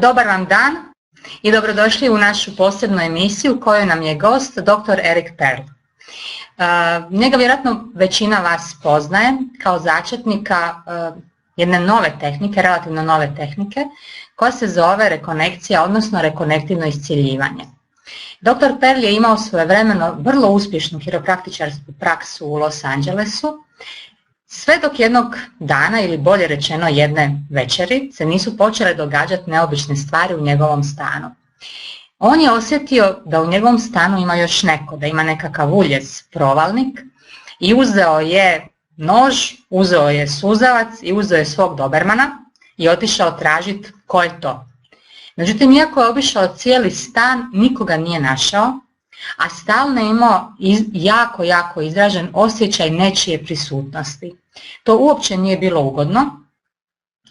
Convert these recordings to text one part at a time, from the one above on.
Dobar vam dan i dobrodošli u našu posebnu emisiju u kojoj nam je gost dr. Erik Pearl. Njega vjerojatno većina vas poznaje kao začetnika jedne nove tehnike, relativno nove tehnike, koja se zove rekonekcija, odnosno rekonektivno iscjeljivanje. Dr. Pearl je imao svojevremeno vrlo uspješnu kiropraktičarsku praksu u Los Angelesu, sve dok jednog dana, ili bolje rečeno jedne večeri, se nisu počele događati neobične stvari u njegovom stanu. On je osjetio da u njegovom stanu ima još neko, da ima nekakav uljez, provalnik, i uzeo je nož, uzeo je suzavac i uzeo je svog dobermana i otišao tražiti ko je to. Međutim, iako je obišao cijeli stan, nikoga nije našao, a stalno je imao jako izražen osjećaj nečije prisutnosti. To uopće nije bilo ugodno,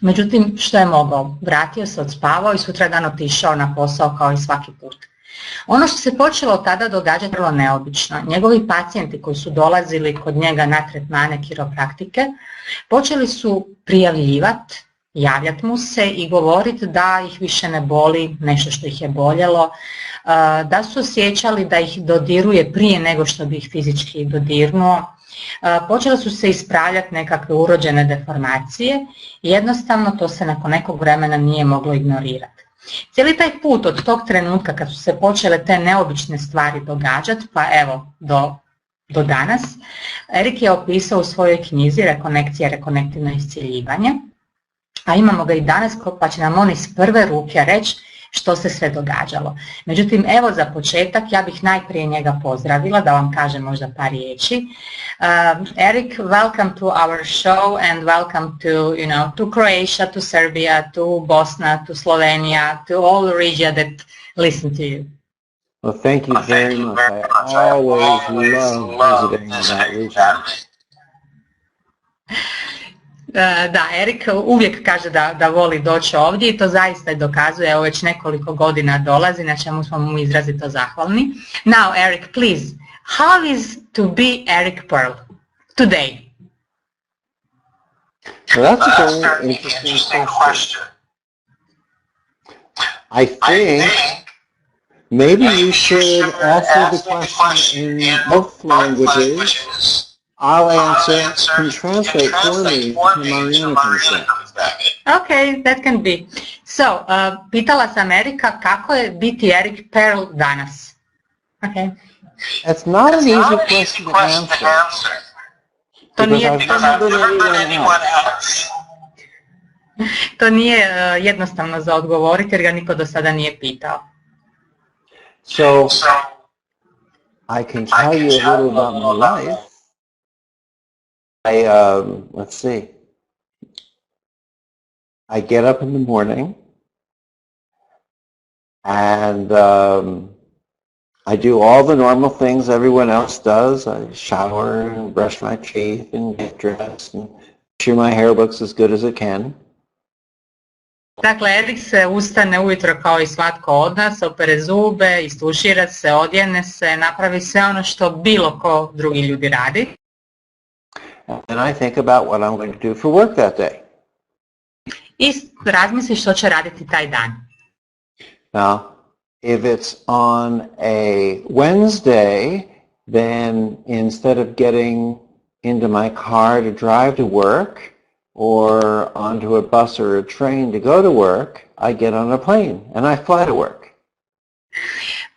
međutim što je mogao? Vratio se, odspavao i sutradan otišao na posao kao i svaki put. Ono što se počelo tada događati vrlo neobično. Njegovi pacijenti koji su dolazili kod njega na tretmane kiropraktike počeli su prijavljivati, javljati mu se i govoriti da ih više ne boli nešto što ih je boljelo, da su osjećali da ih dodiruje prije nego što bi ih fizički dodirnuo. Počele su se ispravljati nekakve urođene deformacije i jednostavno to se nakon nekog vremena nije moglo ignorirati. Cijeli taj put od tog trenutka kad su se počele te neobične stvari događati, pa evo do danas, Erik je opisao u svojoj knjizi Rekonekcija, rekonektivno iscjeljivanje, a imamo ga i danas pa će nam on iz prve ruke reći što se sve događalo. Međutim, evo za početak ja bih najprije njega pozdravila, da vam kažem možda par riječi. Erik, welcome to our show and welcome to Croatia, to Serbia, to Bosna, to Slovenia, to all region that listen to you. Well, thank you very much. I always love visiting that region. Da, Erik uvijek kaže da voli doći ovdje i to zaista dokazuje, evo već nekoliko godina dolazi, na čemu smo mu izrazito zahvalni. Now, Erik, please, how is to be Erik Pearl today? Well, that's a very interesting question. I think maybe you should answer the question in both languages. I'll answer, can translate for me to Marijana can. Okay, that can be. So, pitala sam Erika kako je biti Erik Pearl danas. Okay. It's not an easy question to answer. To nije jednostavno za odgovoriti jer ga niko do sada nije pitao. So, I can tell you a little about my life. Let's see. I get up in the morning and I do all the normal things everyone else does. I shower and brush my teeth and get dressed and make sure my hair looks as good as it can. Dakle, Erik se ustane ujutro kao i svatko od nas, opere zube, istušira se, odjene se, napravi sve ono što bilo ko drugi ljudi radi. And I think about what I'm going to do for work that day. I razmisli što će raditi taj dan. Now, if it's on a Wednesday, then instead of getting into my car to drive to work or onto a bus or a train to go to work, I get on a plane and I fly to work.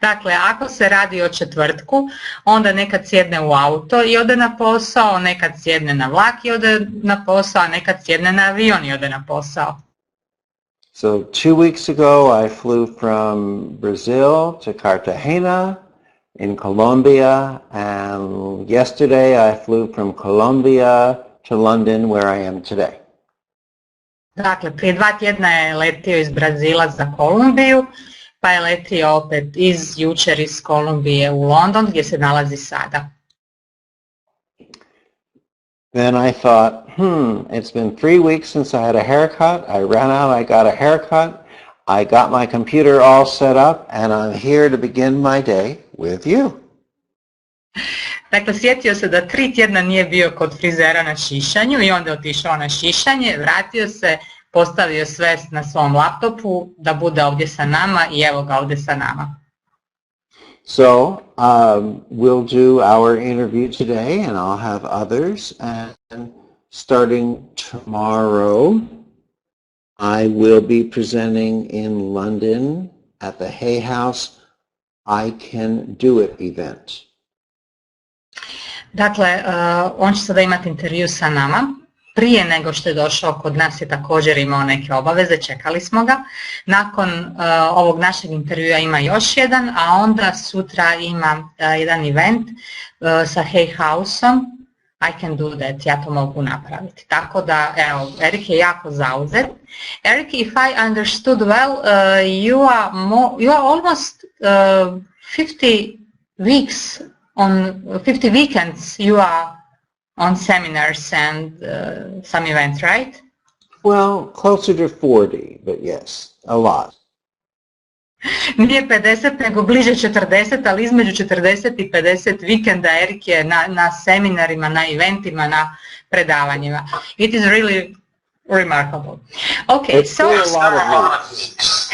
Dakle, ako se radi o četvrtku, onda nekad sjedne u auto i ode na posao, nekad sjedne na vlak i ode na posao, a nekad sjedne na avion i ode na posao. So 2 weeks ago I flew from Brazil to Cartagena in Colombia, and yesterday I flew from Colombia to London where I am today. Dakle, prije 2 tjedna je letio iz Brazila za Kolumbiju, pa je letio opet jučer iz Kolumbije u London gdje se nalazi sada. Then I thought, it's been 3 weeks since I had a haircut. I ran out, I got a haircut. I got my computer all set up and I'm here to begin my day with you. Dakle, sjetio se da 3 tjedna nije bio kod frizera na šišanju i onda je otišao na šišanje, vratio se, postavio sve na svom laptopu da bude ovdje sa nama i evo ga ovdje sa nama. So we'll do our interview today, and I'll have others. And starting tomorrow, I will be presenting in London at the Hay House I Can Do It event. Dakle, on će sada imati intervju sa nama. Prije nego što je došao kod nas je također imao neke obaveze, čekali smo ga. Nakon ovog našeg intervjua ima još jedan, a onda sutra ima jedan event sa Hay Houseom. I can do that, ja to mogu napraviti. Tako da, evo, Erik je jako zauzet. Erik, if I understood well, you are almost 50 weeks on 50 weekends you are on seminars and some events, right? Well, closer to 40, but yes, a lot. Nije 50, nego bliže 40, ali između 40 i 50 vikenda Erik je na seminarima, na eventima, na predavanjima. It is really remarkable. Okay, it's so a lot of weeks.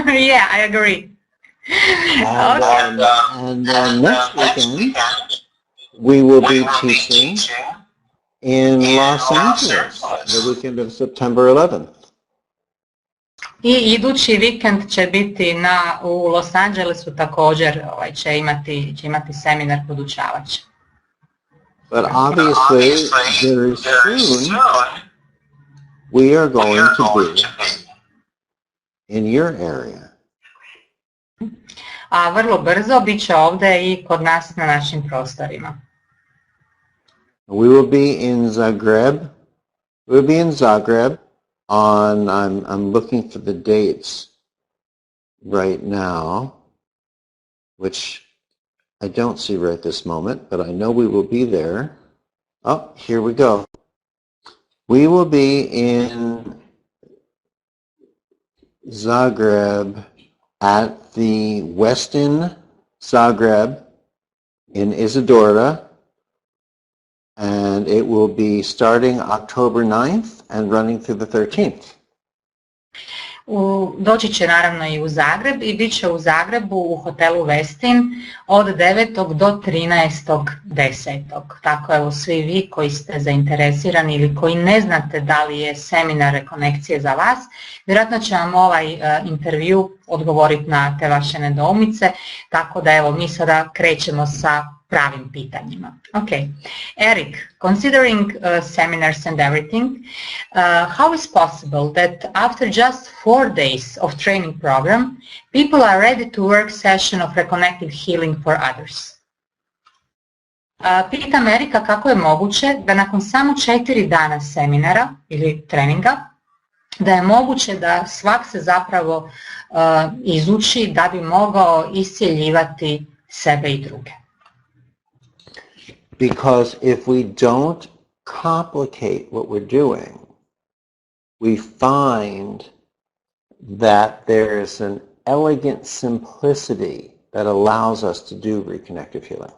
Yeah, I agree. And next weekend, we will be teaching in Los Angeles, the weekend of September 11th. I idući vikend će biti u Los Angelesu također, će imati seminar podučavača. But obviously, very soon, we are going to be in your area. A vrlo brzo bit će ovdje i kod nas na našim prostorima. We will be in Zagreb. We'll be in Zagreb on, I'm looking for the dates right now, which I don't see right this moment, but I know we will be there. Oh, here we go. We will be in Zagreb at the Westin Zagreb in Isidora, and it will be starting October 9th and running through the 13th. Doći će naravno i u Zagreb i bit će u Zagrebu u hotelu Westin od 9. do 13.10. Tako evo svi vi koji ste zainteresirani ili koji ne znate da li je seminar Rekonekcije za vas, vjerojatno će vam ovaj intervju odgovoriti na te vaše nedoumice, tako da evo mi sada krećemo sa pravim pitanjima. Okay. Eric, considering seminars and everything, how is possible that after just 4 days of training program, people are ready to work session of reconnective healing for others? Pitam Erika kako je moguće da nakon samo 4 dana seminara ili treninga, da je moguće da svak se zapravo izuči da bi mogao iscjeljivati sebe i druge. Because if we don't complicate what we're doing, we find that there is an elegant simplicity that allows us to do reconnective healing.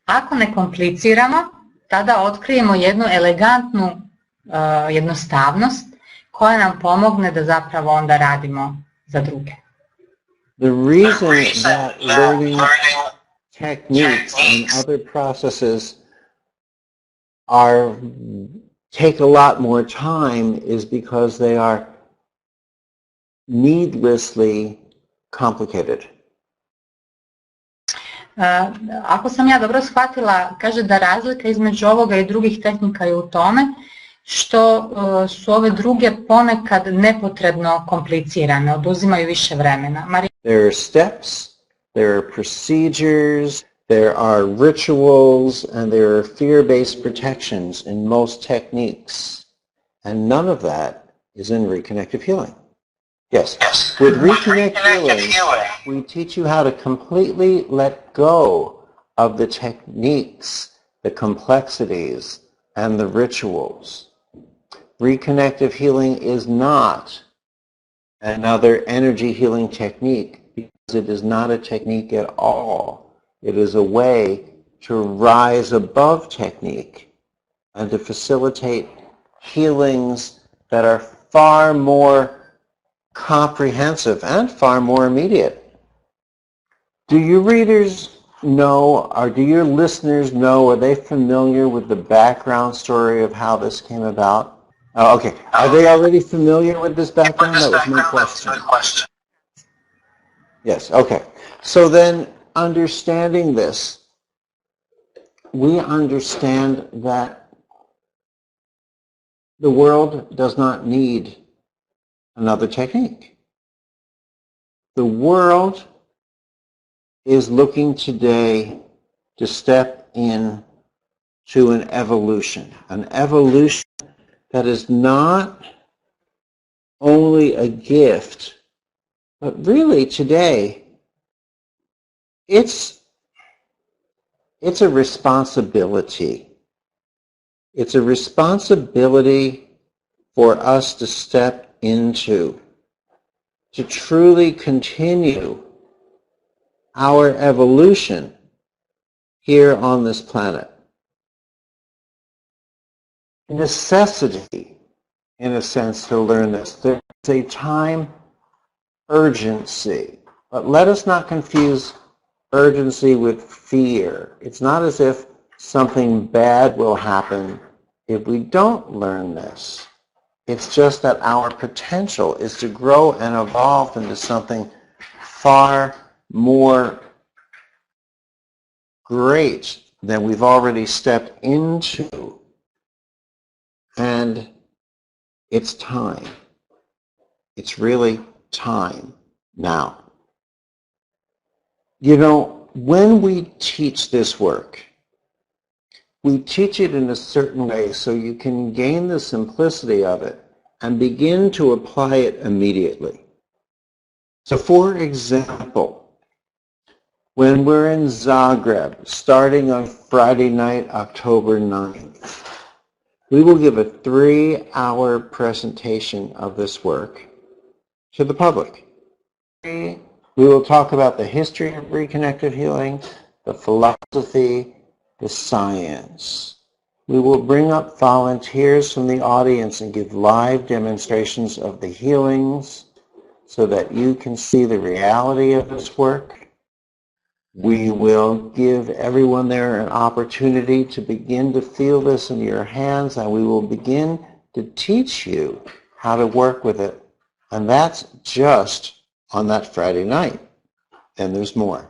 Ako ne kompliciramo, tada otkrijemo jednu elegantnu jednostavnost koja nam pomogne da zapravo onda radimo za druge. The reason that learning techniques and other processes take a lot more time is because they are needlessly complicated. Ako sam ja dobro shvatila, kaže da razlika između ovoga i drugih tehnika je u tome što su ove druge ponekad nepotrebno komplicirane, oduzimaju više vremena. There are steps, there are procedures, there are rituals, and there are fear-based protections in most techniques. And none of that is in reconnective healing. Yes. With reconnective healing, we teach you how to completely let go of the techniques, the complexities, and the rituals. Reconnective healing is not another energy healing technique because it is not a technique at all. It is a way to rise above technique and to facilitate healings that are far more comprehensive and far more immediate. Do your readers know, or do your listeners know, are they familiar with the background story of how this came about? Oh, okay. Are they already familiar with this background? That was my question. Yes, okay. So then, understanding this, we understand that the world does not need another technique. The world is looking today to step in to an evolution that is not only a gift, but really today it's a responsibility. It's a responsibility for us to step into, to truly continue our evolution here on this planet. Necessity, in a sense, to learn this. There's a time urgency, but let us not confuse urgency with fear. It's not as if something bad will happen if we don't learn this. It's just that our potential is to grow and evolve into something far more great than we've already stepped into. And it's time. It's really time now. You know, when we teach this work, we teach it in a certain way so you can gain the simplicity of it and begin to apply it immediately. So for example, when we're in Zagreb, starting on Friday night, October 9th, we will give a 3-hour presentation of this work to the public. We will talk about the history of reconnective healing, the philosophy, the science. We will bring up volunteers from the audience and give live demonstrations of the healings so that you can see the reality of this work. We will give everyone there an opportunity to begin to feel this in your hands, and we will begin to teach you how to work with it. And that's just on that Friday night. And there's more.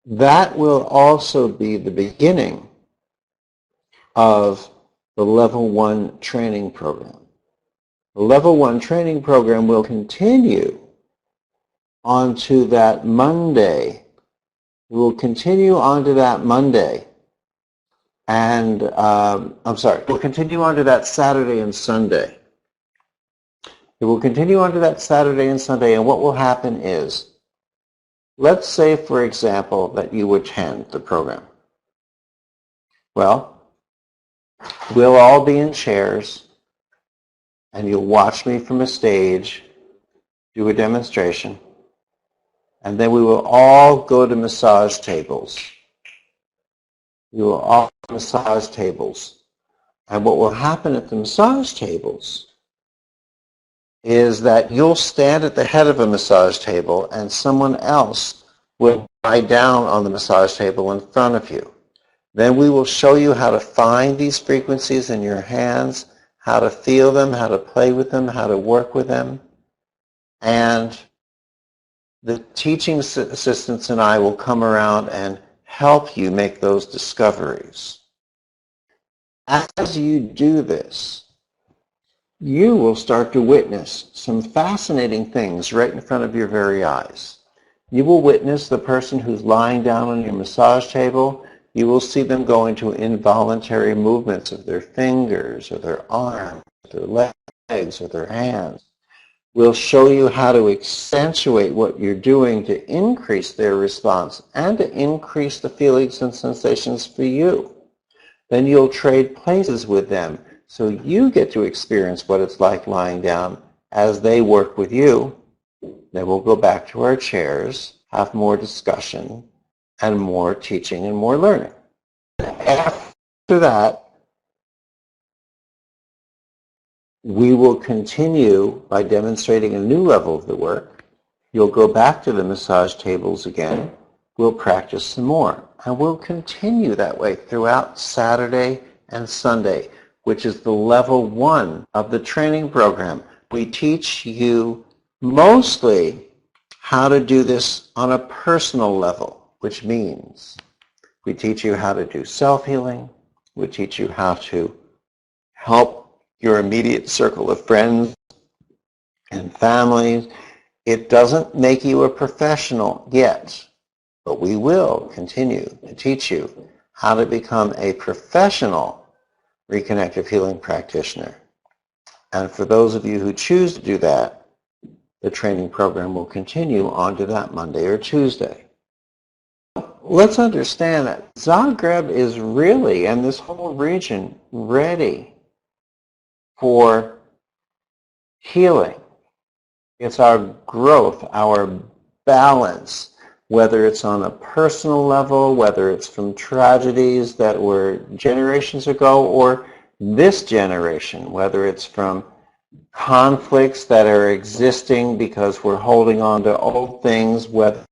That will also be the beginning of the Level 1 training program. The Level 1 training program will continue onto that Monday. We will continue onto that Monday. And, we'll continue onto that Saturday and Sunday. It will continue onto that Saturday and Sunday, and what will happen is, let's say, for example, that you attend the program. Well, we'll all be in chairs, and you'll watch me from a stage do a demonstration, and then we will all go to massage tables. We will all go to massage tables. And what will happen at the massage tables is that you'll stand at the head of a massage table and someone else will lie down on the massage table in front of you. Then we will show you how to find these frequencies in your hands, how to feel them, how to play with them, how to work with them. And the teaching assistants and I will come around and help you make those discoveries. As you do this, you will start to witness some fascinating things right in front of your very eyes. You will witness the person who's lying down on your massage table. You will see them go into involuntary movements of their fingers or their arms, or their legs, or their hands. We'll show you how to accentuate what you're doing to increase their response and to increase the feelings and sensations for you. Then you'll trade places with them so you get to experience what it's like lying down as they work with you. Then we'll go back to our chairs, have more discussion, and more teaching and more learning. After that, we will continue by demonstrating a new level of the work. You'll go back to the massage tables again. We'll practice some more. And we'll continue that way throughout Saturday and Sunday, which is the level 1 of the training program. We teach you mostly how to do this on a personal level, which means we teach you how to do self-healing. We teach you how to help your immediate circle of friends and families. It doesn't make you a professional yet, but we will continue to teach you how to become a professional reconnective healing practitioner. And for those of you who choose to do that, the training program will continue on to that Monday or Tuesday. Let's understand that Zagreb is really, and this whole region, ready for healing. It's our growth, our balance, whether it's on a personal level, whether it's from tragedies that were generations ago, or this generation, whether it's from conflicts that are existing because we're holding on to old things, whether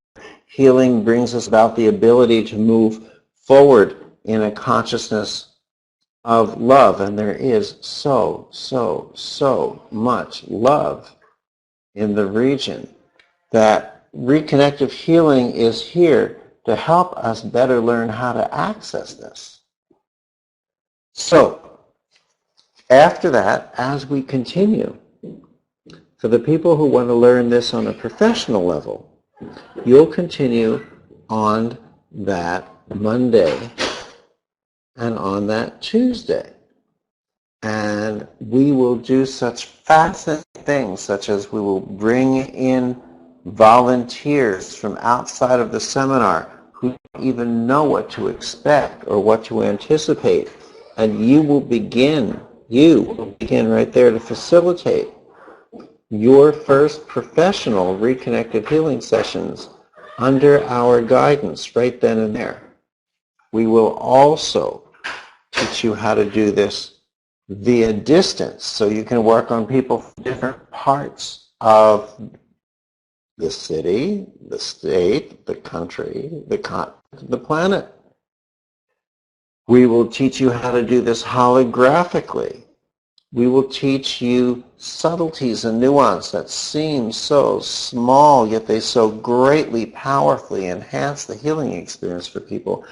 healing brings us about the ability to move forward in a consciousness of love. And there is so much love in the region that reconnective healing is here to help us better learn how to access this. So, after that, as we continue, for the people who want to learn this on a professional level, you'll continue on that Monday and on that Tuesday. And we will do such fascinating things, such as we will bring in volunteers from outside of the seminar who don't even know what to expect or what to anticipate. And you will begin right there to facilitate your first professional reconnective healing sessions under our guidance right then and there. We will also teach you how to do this via distance, so you can work on people from different parts of the city, the state, the country, the continent, the planet. We will teach you how to do this holographically. We will teach you subtleties and nuance that seem so small, yet they so greatly, powerfully enhance the healing experience for people.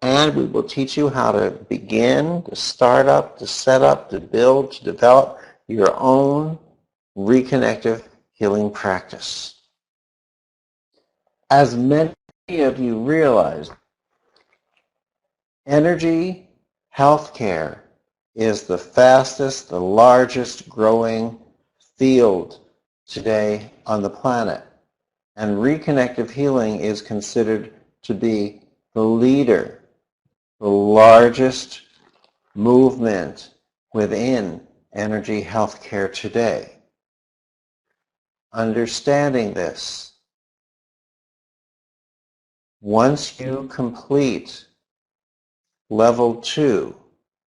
And we will teach you how to begin, to start up, to set up, to build, to develop your own reconnective healing practice. As many of you realize, energy healthcare is the fastest, the largest growing field today on the planet. And reconnective healing is considered to be the leader, the largest movement within energy healthcare today. Understanding this, once you complete level 2,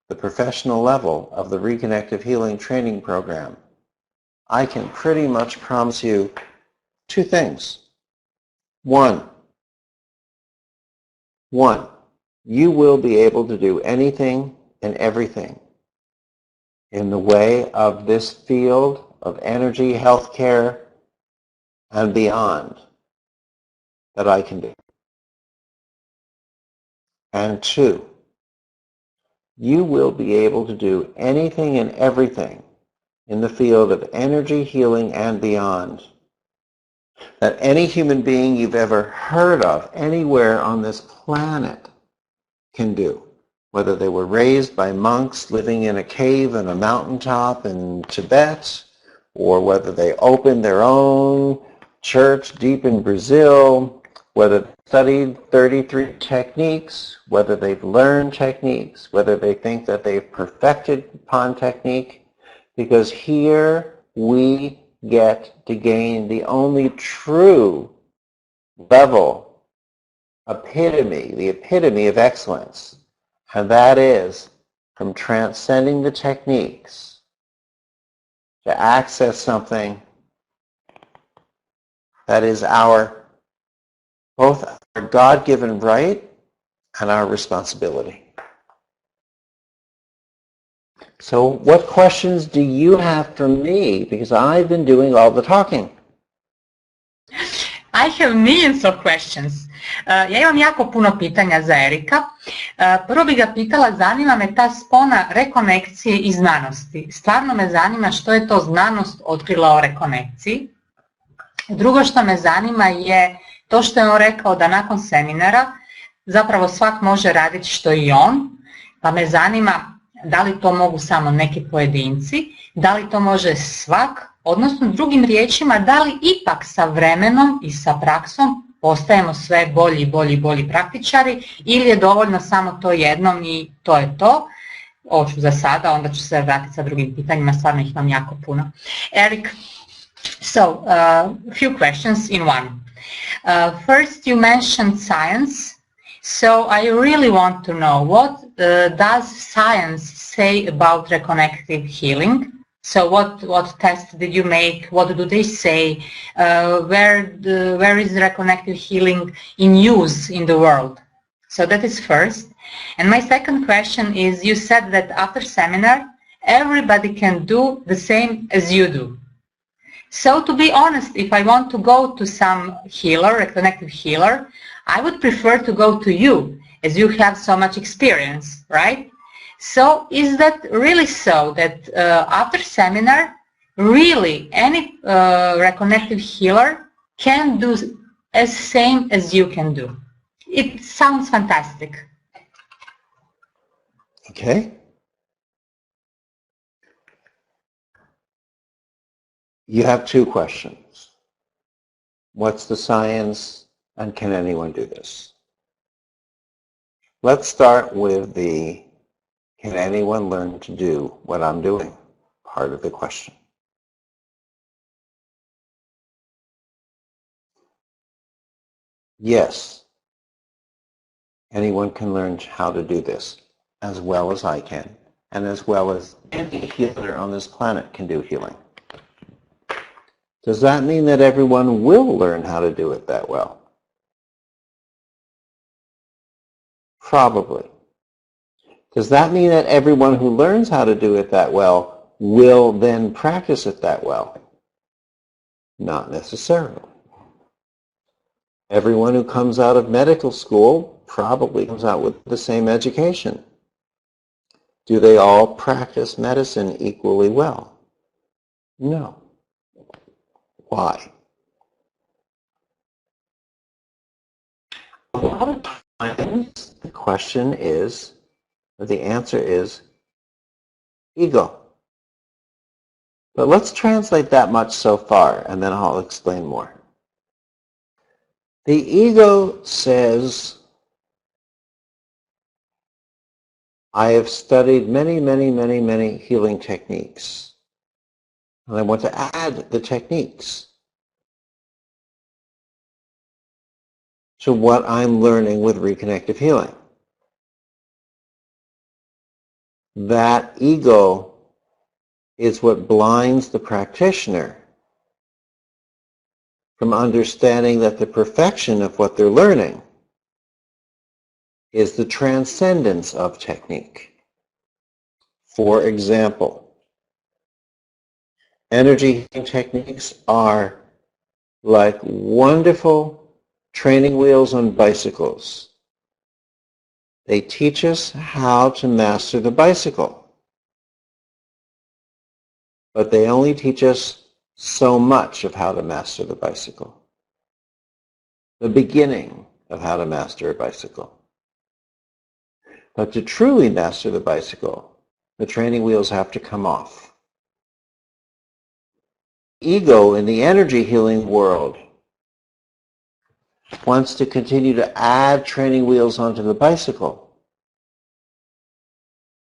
the professional level of the Reconnective Healing Training Program, I can pretty much promise you 2 things. One, you will be able to do anything and everything in the way of this field of energy, healthcare, and beyond that I can do. And 2, you will be able to do anything and everything in the field of energy, healing, and beyond that any human being you've ever heard of anywhere on this planet can do, whether they were raised by monks living in a cave on a mountaintop in Tibet, or whether they opened their own church deep in Brazil, whether they studied 33 techniques, whether they've learned techniques, whether they think that they've perfected upon technique, because here we get to gain the only true level, the epitome of excellence, and that is from transcending the techniques to access something that is our, both our God-given right and our responsibility. So what questions do you have for me? Because I've been doing all the talking. I have millions of questions. Ja imam jako puno pitanja za Erika. Prvo bih ga pitala, zanima me ta spona rekonekcije i znanosti. Stvarno me zanima što je to znanost otkrila o rekonekciji. Drugo što me zanima je to što je on rekao da nakon seminara zapravo svak može raditi što i on, pa me zanima da li to mogu samo neki pojedinci, da li to može svak, odnosno drugim riječima, da li ipak sa vremenom i sa praksom postajemo sve bolji i bolji i bolji praktičari ili je dovoljno samo to jednom i to je to. Ovo ću za sada, onda ću se vratiti sa drugim pitanjima, stvarno ih imam jako puno. Erik, so a few questions in one. First you mentioned science. So I really want to know what does science say about reconnective healing? So what tests did you make? What do they say? Where is reconnective healing in use in the world? So that is first. And my second question is, you said that after seminar, everybody can do the same as you do. So to be honest, if I want to go to some healer, reconnective healer, I would prefer to go to you, as you have so much experience, right? So is that really so that after seminar, really any reconnective healer can do as same as you can do? It sounds fantastic. Okay. You have two questions. What's the science, and can anyone do this? Let's start with the can anyone learn to do what I'm doing part of the question. Yes, anyone can learn how to do this as well as I can, and as well as any healer on this planet can do healing. Does that mean that everyone will learn how to do it that well? Probably. Does that mean that everyone who learns how to do it that well will then practice it that well? Not necessarily. Everyone who comes out of medical school probably comes out with the same education. Do they all practice medicine equally well? No. Why? A lot of times the question is, or the answer is, ego. But let's translate that much so far, and then I'll explain more. The ego says, I have studied many healing techniques, and I want to add the techniques to what I'm learning with reconnective healing. That ego is what blinds the practitioner from understanding that the perfection of what they're learning is the transcendence of technique. For example, energy healing techniques are like wonderful training wheels on bicycles. They teach us how to master the bicycle, but they only teach us so much of how to master the bicycle. The beginning of how to master a bicycle. But to truly master the bicycle, the training wheels have to come off. Ego in the energy healing world wants to continue to add training wheels onto the bicycle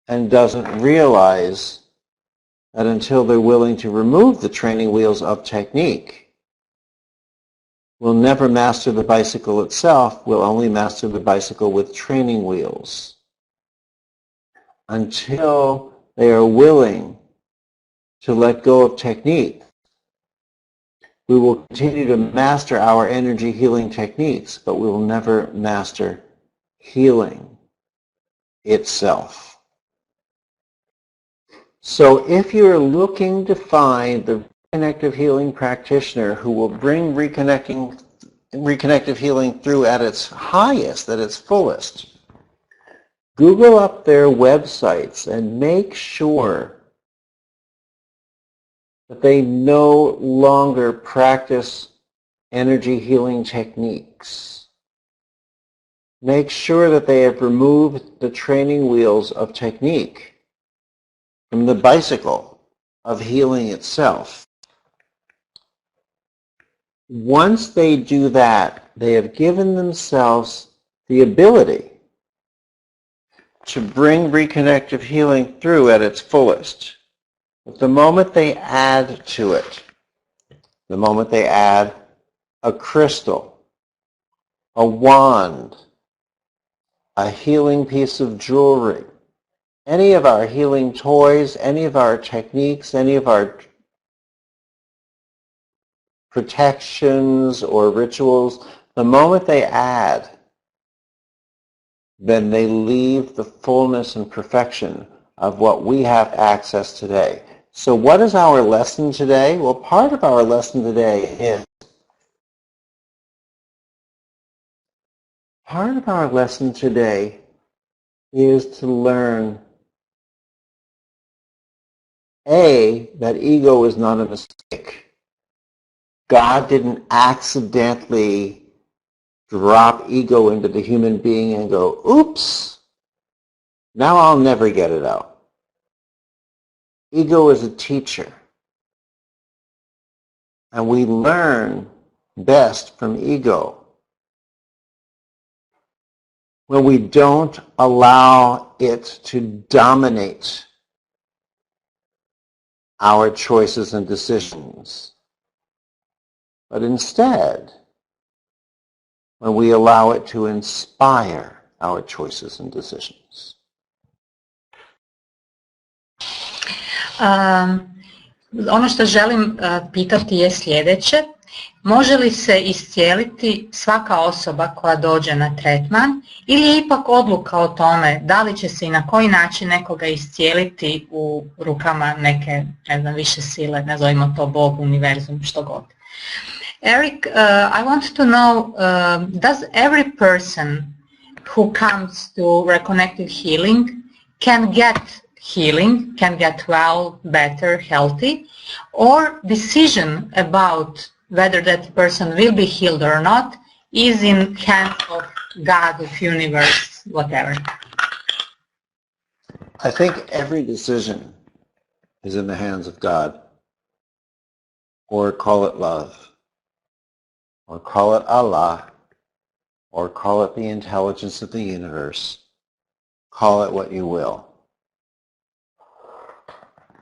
and doesn't realize that until they're willing to remove the training wheels of technique, we'll never master the bicycle itself, we'll only master the bicycle with training wheels. Until they are willing to let go of technique, we will continue to master our energy healing techniques, but we will never master healing itself. So if you're looking to find the reconnective healing practitioner who will bring reconnective healing through at its highest, at its fullest, Google up their websites and make sure that they no longer practice energy healing techniques. Make sure that they have removed the training wheels of technique from the bicycle of healing itself. Once they do that, they have given themselves the ability to bring reconnective healing through at its fullest. But the moment they add to it, the moment they add a crystal, a wand, a healing piece of jewelry, any of our healing toys, any of our techniques, any of our protections or rituals, the moment they add, then they leave the fullness and perfection of what we have access today. So what is our lesson today? Well, part of our lesson today is to learn, A, that ego is not a mistake. God didn't accidentally drop ego into the human being and go, oops, now I'll never get it out. Ego is a teacher. And we learn best from ego when we don't allow it to dominate our choices and decisions, but instead when we allow it to inspire our choices and decisions. Ono što želim pitati je sljedeće. Može li se iscijeliti svaka osoba koja dođe na tretman ili je ipak odluka o tome da li će se i na koji način nekoga iscijeliti u rukama neke, ne znam, više sile, nazovimo to Bog, univerzum, što god. Eric, I want to know, does every person who comes to Rekonektiv healing can get healing, can get well, better, healthy, or decision about whether that person will be healed or not is in hands of God, of universe, whatever? I think every decision is in the hands of God, or call it love, or call it Allah, or call it the intelligence of the universe. Call it what you will.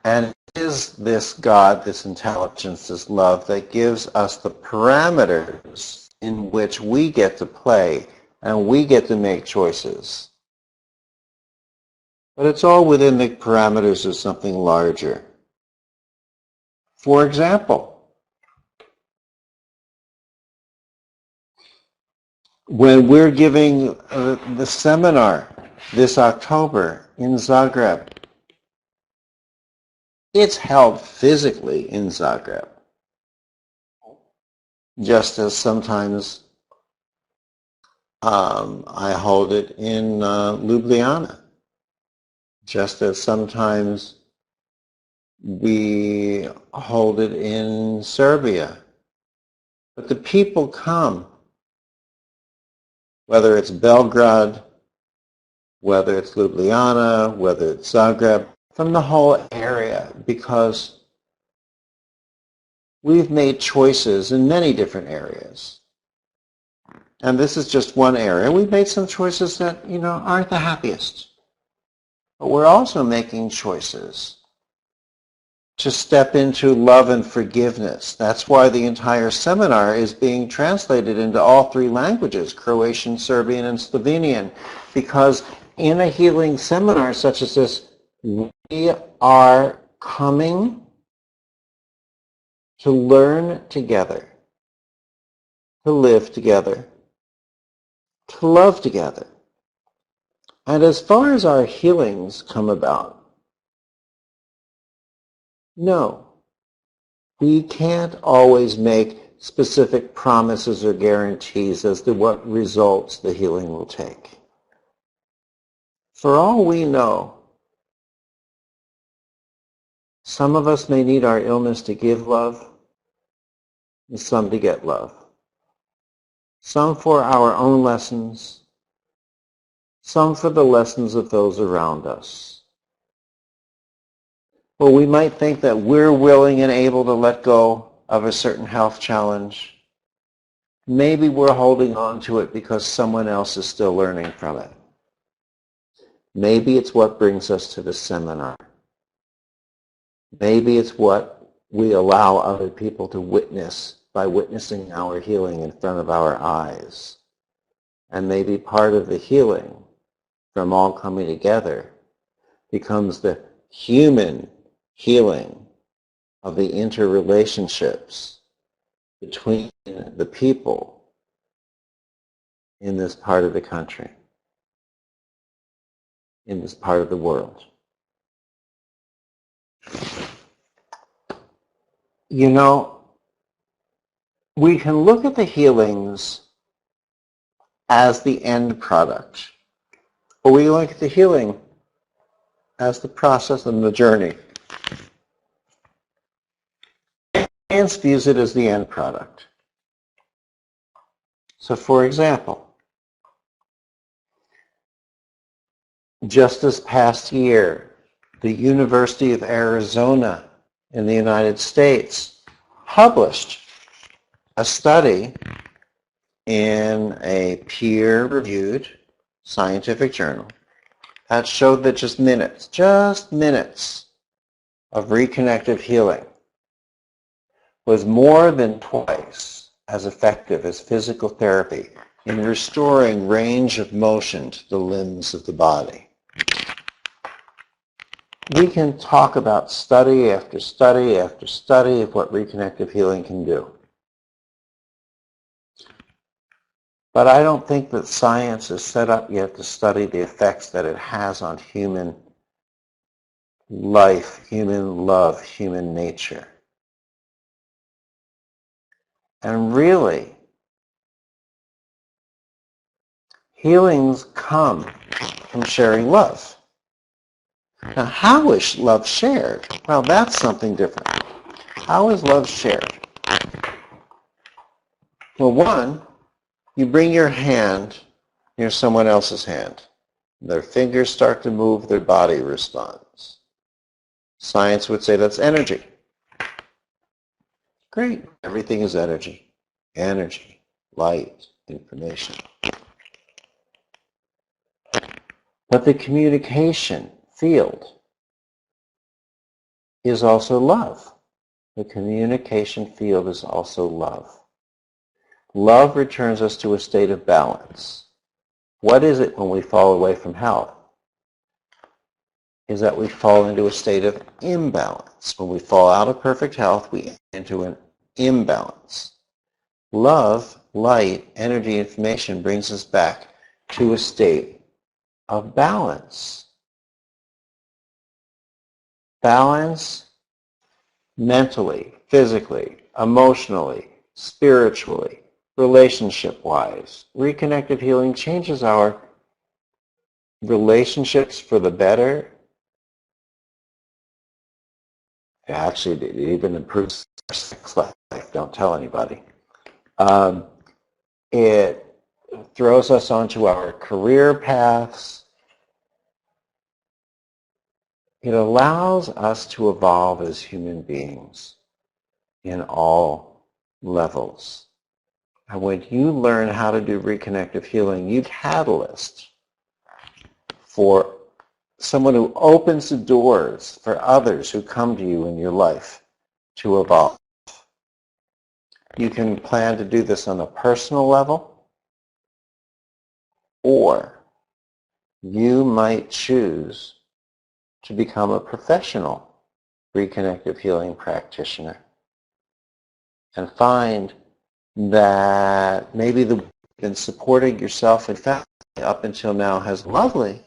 And it is this God, this intelligence, this love that gives us the parameters in which we get to play and we get to make choices. But it's all within the parameters of something larger. For example, when we're giving the seminar this October in Zagreb, it's held physically in Zagreb, just as sometimes I hold it in Ljubljana, just as sometimes we hold it in Serbia. But the people come, whether it's Belgrade, whether it's Ljubljana, whether it's Zagreb, from the whole area, because we've made choices in many different areas. And this is just one area. We've made some choices that, aren't the happiest. But we're also making choices to step into love and forgiveness. That's why the entire seminar is being translated into all three languages, Croatian, Serbian, and Slovenian, because in a healing seminar such as this, we are coming to learn together, to live together, to love together. And as far as our healings come about, no, we can't always make specific promises or guarantees as to what results the healing will take. For all we know, some of us may need our illness to give love, and some to get love. Some for our own lessons, some for the lessons of those around us. Well, we might think that we're willing and able to let go of a certain health challenge. Maybe we're holding on to it because someone else is still learning from it. Maybe it's what brings us to the seminar. Maybe it's what we allow other people to witness by witnessing our healing in front of our eyes. And maybe part of the healing from all coming together becomes the human healing of the interrelationships between the people in this part of the country, in this part of the world. You know, we can look at the healings as the end product, or we look at the healing as the process and the journey. Science views it as the end product. So for example, just this past year, the University of Arizona in the United States published a study in a peer-reviewed scientific journal that showed that just minutes of reconnective healing was more than twice as effective as physical therapy in restoring range of motion to the limbs of the body. We can talk about study after study after study of what reconnective healing can do. But I don't think that science is set up yet to study the effects that it has on human life, human love, human nature. And really, healings come from sharing love. Now, how is love shared? Well, that's something different. How is love shared? Well, one, you bring your hand near someone else's hand. Their fingers start to move, their body responds. Science would say that's energy. Great. Everything is energy. Energy, light, information. But the communication field is also love. The communication field is also love. Love returns us to a state of balance. What is it when we fall away from health? Is that we fall into a state of imbalance. When we fall out of perfect health, we enter into an imbalance. Love, light, energy, information brings us back to a state of balance. Balance mentally, physically, emotionally, spiritually, relationship-wise. Reconnective healing changes our relationships for the better. Actually, it even improves our sex life. Don't tell anybody. It throws us onto our career paths. It allows us to evolve as human beings in all levels. And when you learn how to do reconnective healing, you're a catalyst for someone who opens the doors for others who come to you in your life to evolve. You can plan to do this on a personal level, or you might choose to become a professional reconnective healing practitioner. and find that maybe the been supporting yourself and family up until now has been lovely,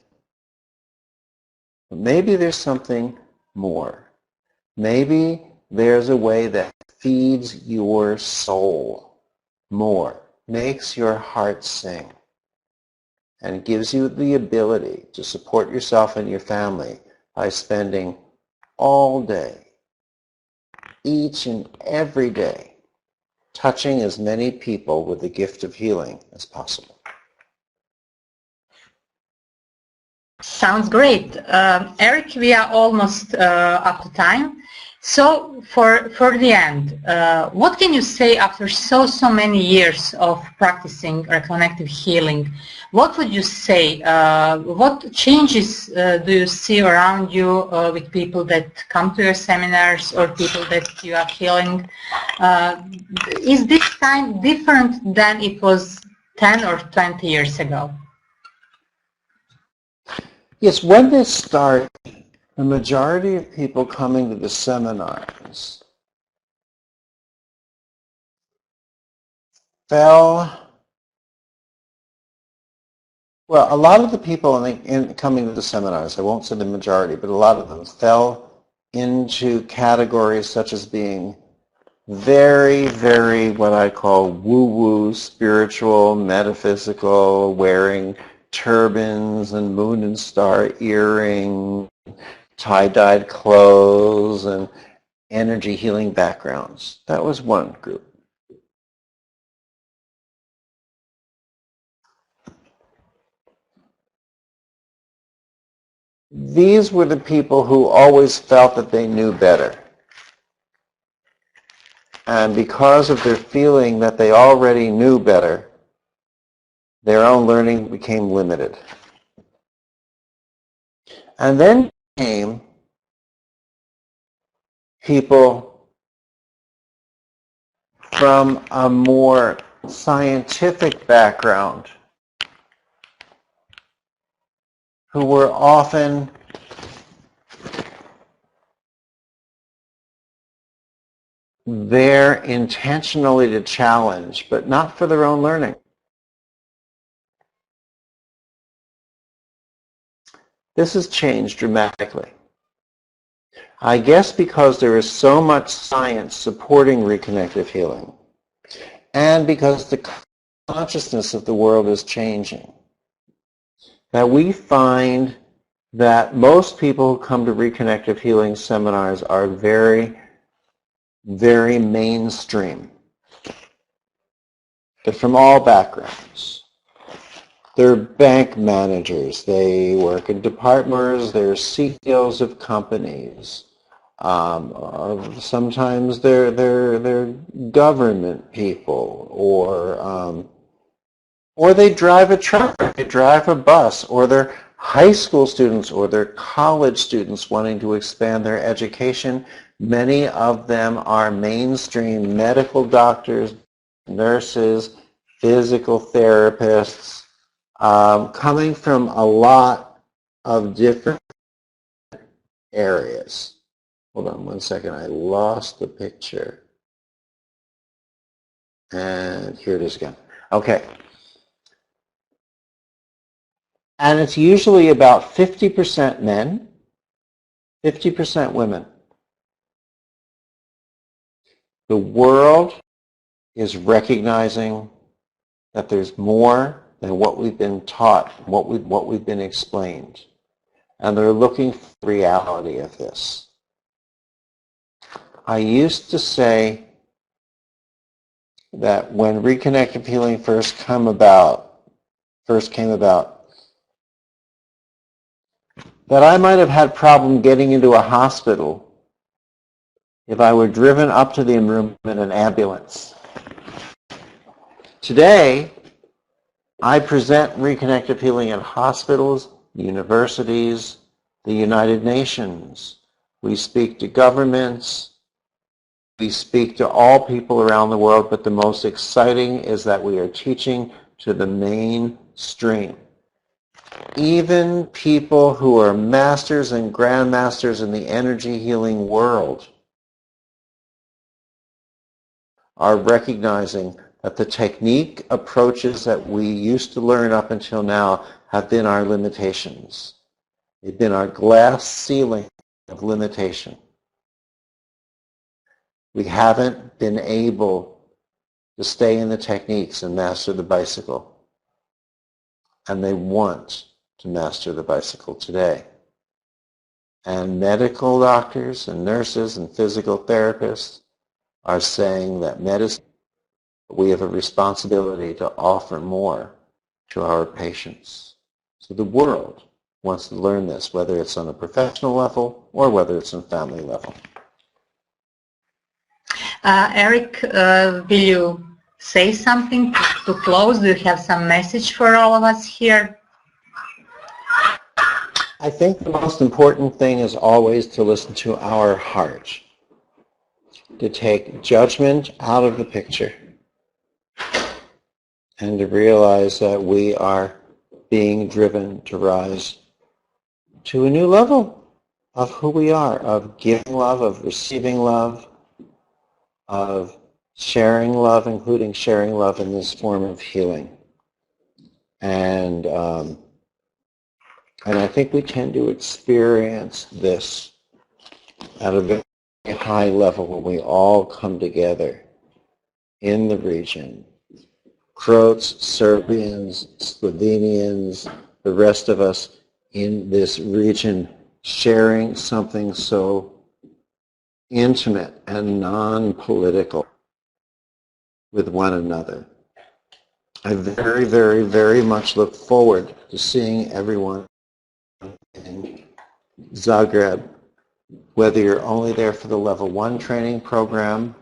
but maybe there's something more. Maybe there's a way that feeds your soul more, makes your heart sing, and gives you the ability to support yourself and your family by spending all day, each and every day, touching as many people with the gift of healing as possible. Sounds great. Eric, we are almost up to time. So for the end, what can you say after so many years of practicing reconnective healing? What would you say? What changes do you see around you with people that come to your seminars or people that you are healing? Is this time different than it was 10 or 20 years ago? Yes, when this started, the majority of people coming to the seminars fell, well, a lot of the people coming to the seminars, I won't say the majority, but a lot of them fell into categories such as being very, very what I call woo-woo, spiritual, metaphysical, wearing turbans and moon and star earrings, tie-dyed clothes, and energy healing backgrounds. That was one group. These were the people who always felt that they knew better. And because of their feeling that they already knew better, their own learning became limited. And then came people from a more scientific background who were often there intentionally to challenge, but not for their own learning. This has changed dramatically. I guess because there is so much science supporting reconnective healing, and because the consciousness of the world is changing, that we find that most people who come to reconnective healing seminars are very, very mainstream. They're from all backgrounds. They're bank managers, they work in departments, they're CEOs of companies. Sometimes they're government people, or they drive a truck, or they drive a bus, or they're high school students, or they're college students wanting to expand their education. Many of them are mainstream medical doctors, nurses, physical therapists, coming from a lot of different areas. Hold on one second, I lost the picture. And here it is again. Okay. And it's usually about 50% men, 50% women. The world is recognizing that there's more than what we've been taught, what we've been explained. And they're looking for the reality of this. I used to say that when reconnective healing first came about, that I might have had problem getting into a hospital if I were driven up to the room in an ambulance. Today, I present reconnective healing in hospitals, universities, the United Nations. We speak to governments. We speak to all people around the world, but the most exciting is that we are teaching to the mainstream. Even people who are masters and grandmasters in the energy healing world are recognizing that the technique approaches that we used to learn up until now have been our limitations. They've been our glass ceiling of limitation. We haven't been able to stay in the techniques and master the bicycle. And they want to master the bicycle today. And medical doctors and nurses and physical therapists are saying that medicine, we have a responsibility to offer more to our patients. So the world wants to learn this, whether it's on a professional level or whether it's on family level. Eric, will you say something to close? Do you have some message for all of us here? I think the most important thing is always to listen to our heart, to take judgment out of the picture, and to realize that we are being driven to rise to a new level of who we are, of giving love, of receiving love, of sharing love, including sharing love in this form of healing. And I think we tend to experience this at a very high level when we all come together in the region. Croats, Serbians, Slovenians, the rest of us in this region sharing something so intimate and non-political with one another. I very, very, very much look forward to seeing everyone in Zagreb, whether you're only there for the level 1 training program,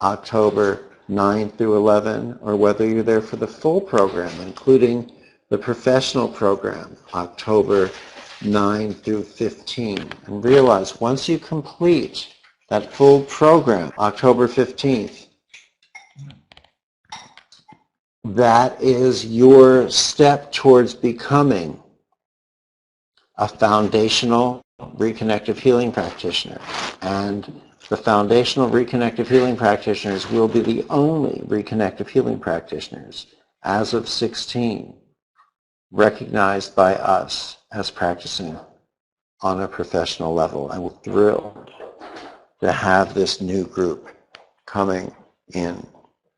October 9 through 11, or whether you're there for the full program, including the professional program, October 9 through 15. And realize once you complete that full program, October 15th, that is your step towards becoming a foundational reconnective healing practitioner. And the foundational reconnective healing practitioners will be the only reconnective healing practitioners as of 16 recognized by us as practicing on a professional level. And we're thrilled to have this new group coming in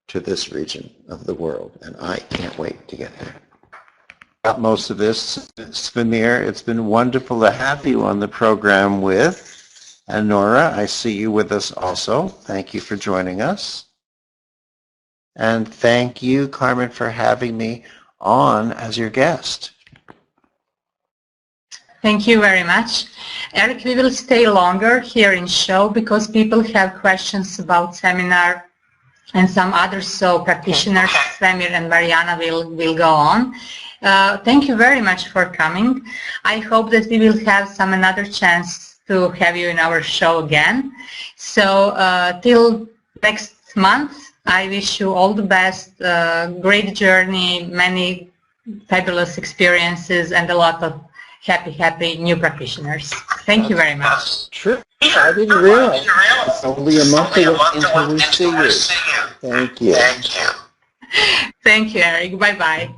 to this region of the world. And I can't wait to get there. Got most of this, Svimir. It's been wonderful to have you on the program with. And Nora, I see you with us also. Thank you for joining us. And thank you, Carmen, for having me on as your guest. Thank you very much. Eric, we will stay longer here in show because people have questions about seminar and some others, so practitioners, Svemir and Mariana will go on. Thank you very much for coming. I hope that we will have some another chance to have you in our show again. So till next month, I wish you all the best, great journey, many fabulous experiences, and a lot of happy new practitioners. Thank you very much. True. I didn't realize. It's only a month away until we see you. Thank you. Thank you, Eric. Bye-bye.